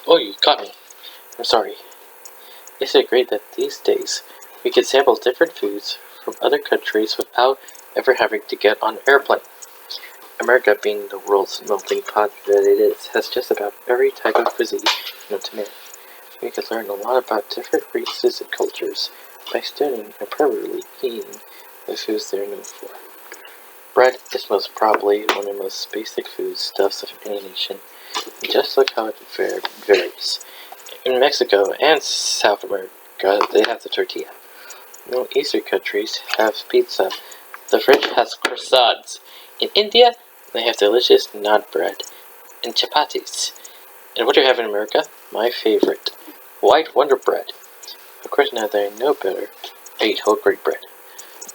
Oh, you caught me. I'm sorry. Isn't it great that these days we can sample different foods from other countries without ever having to get on an airplane? America, being the world's melting pot that it is, has just about every type of cuisine known to man. We can learn a lot about different races and cultures by studying and probably eating the foods they're known for. Bread is most probably one of the most basic foodstuffs of any nation, and just look how it varies. In Mexico and South America, they have the tortilla. Middle Eastern countries have pizza. The French has croissants. In India, they have delicious naan bread and chapatis. And what do you have in America? My favorite, white Wonder Bread. Of course, now that I know better, I eat whole grain bread.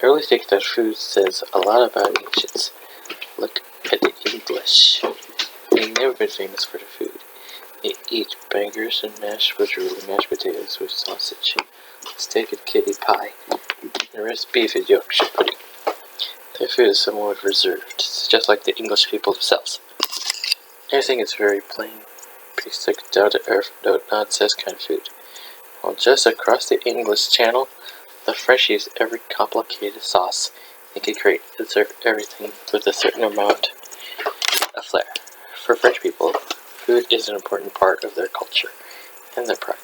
I really think that food says a lot about nations. Look at the English. They've never been famous for their food. They eat bangers and mashed potatoes with sausage, steak and kidney pie, and roast beef and Yorkshire pudding. Their food is somewhat reserved, just like the English people themselves. Everything is very plain, basic, down-to-earth, no-nonsense kind of food. While just across the English Channel, the French use every complicated sauce they can create and serve everything with a certain amount of flair. For French people, food is an important part of their culture and their pride.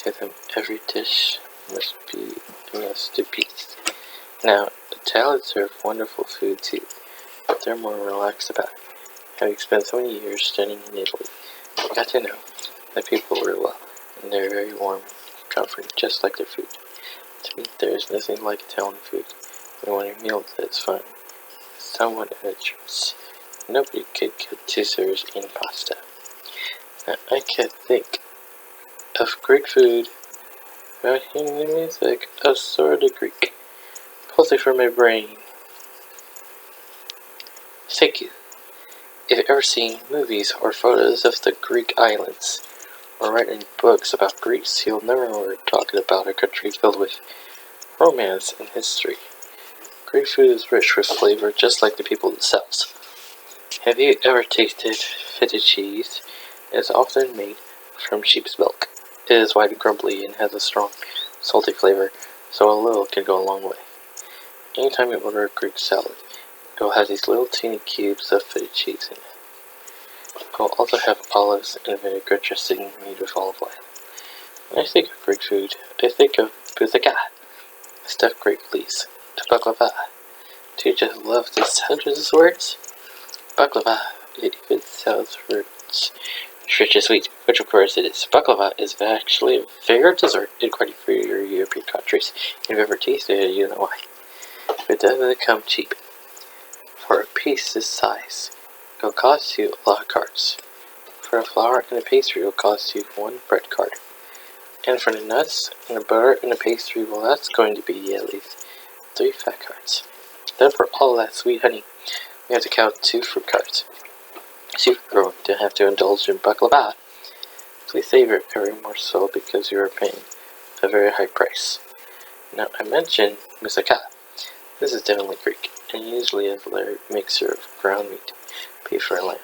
To them, every dish must be a masterpiece. Now, Italians serve wonderful food too, but they're more relaxed about it. Having spent so many years studying in Italy, I got to know that people really well, and they're very warm and comforting, just like their food. To me, there is nothing like Italian food. When you want a meal that's fun, somewhat adventurous. Nobody could get too serious eating pasta. Now, I can't think of Greek food without hearing the music of Sort of Greek, pulsing from my brain. Thank you. If you've ever seen movies or photos of the Greek islands, or read any books about Greece, you'll never know we're talking about a country filled with romance and history. Greek food is rich with flavor, just like the people themselves. Have you ever tasted feta cheese? It is often made from sheep's milk. It is white and crumbly and has a strong, salty flavor, so a little can go a long way. Anytime you order a Greek salad, it will have these little teeny cubes of feta cheese in it. It will also have olives and vinegar dressing made with olive oil. When I think of Greek food, I think of bouzaka, stuffed grape leaves, and baklava. Do you just love the sound of those words? Baklava, it even sounds rich and sweet, which of course it is. Baklava is actually a favorite dessert in quite a few European countries. If you've ever tasted it, you know why. It doesn't come cheap. For a piece this size, it will cost you a lot of cards. For a flour and a pastry, it will cost you one bread card. And for the nuts and the butter and the pastry, well, that's going to be at least 3 fat cards. Then for all that sweet honey, we have to count 2 fruit cards. So you're going to have to indulge in baklava. Please savor every morsel because you are paying a very high price. Now, I mentioned moussaka. This is definitely Greek, and usually is a layered mixture of ground meat, beef or lamb,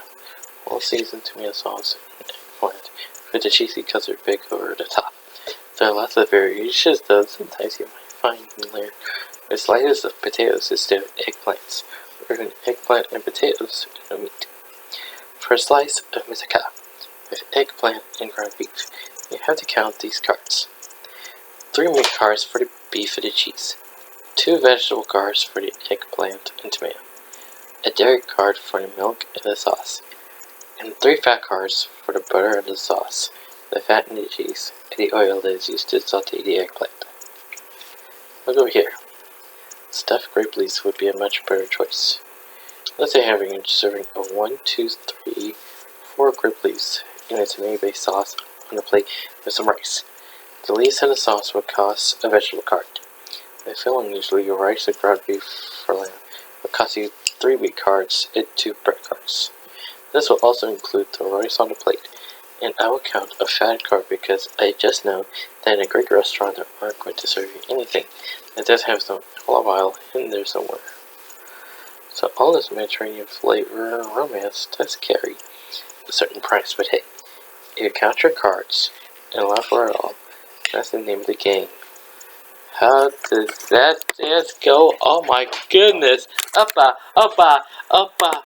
all seasoned tomato sauce and eggplant, with the cheesy custard baked over the top. There are lots of variations, though sometimes you might find them layered with slices of potatoes instead of eggplants, or even eggplant and potatoes and no meat. For a slice of moussaka with eggplant and ground beef, you have to count these cards. 3 meat cards for the beef and the cheese, 2 vegetable cards for the eggplant and tomato, a dairy card for the milk and the sauce, and 3 fat cards for the butter and the sauce, the fat and the cheese, and the oil that is used to saute the eggplant. Look over here. Stuffed grape leaves would be a much better choice. Let's say having a serving of 1, 2, 3, 4 grape leaves in a tomato-based sauce on a plate with some rice. The leaves and the sauce would cost a vegetable card. The filling, usually your rice and ground beef for lamb, will cost you 3 meat cards and 2 bread cards. This will also include the rice on the plate, and I will count a fat card because I just know that in a Greek restaurant they aren't going to serve you anything that does have some olive oil in there somewhere. So all this Mediterranean flavor and romance does carry a certain price, but hey, You count your cards and laugh for it all. That's the name of the game. How does that dance go? Oh my goodness! Uppa, uppa, uppa.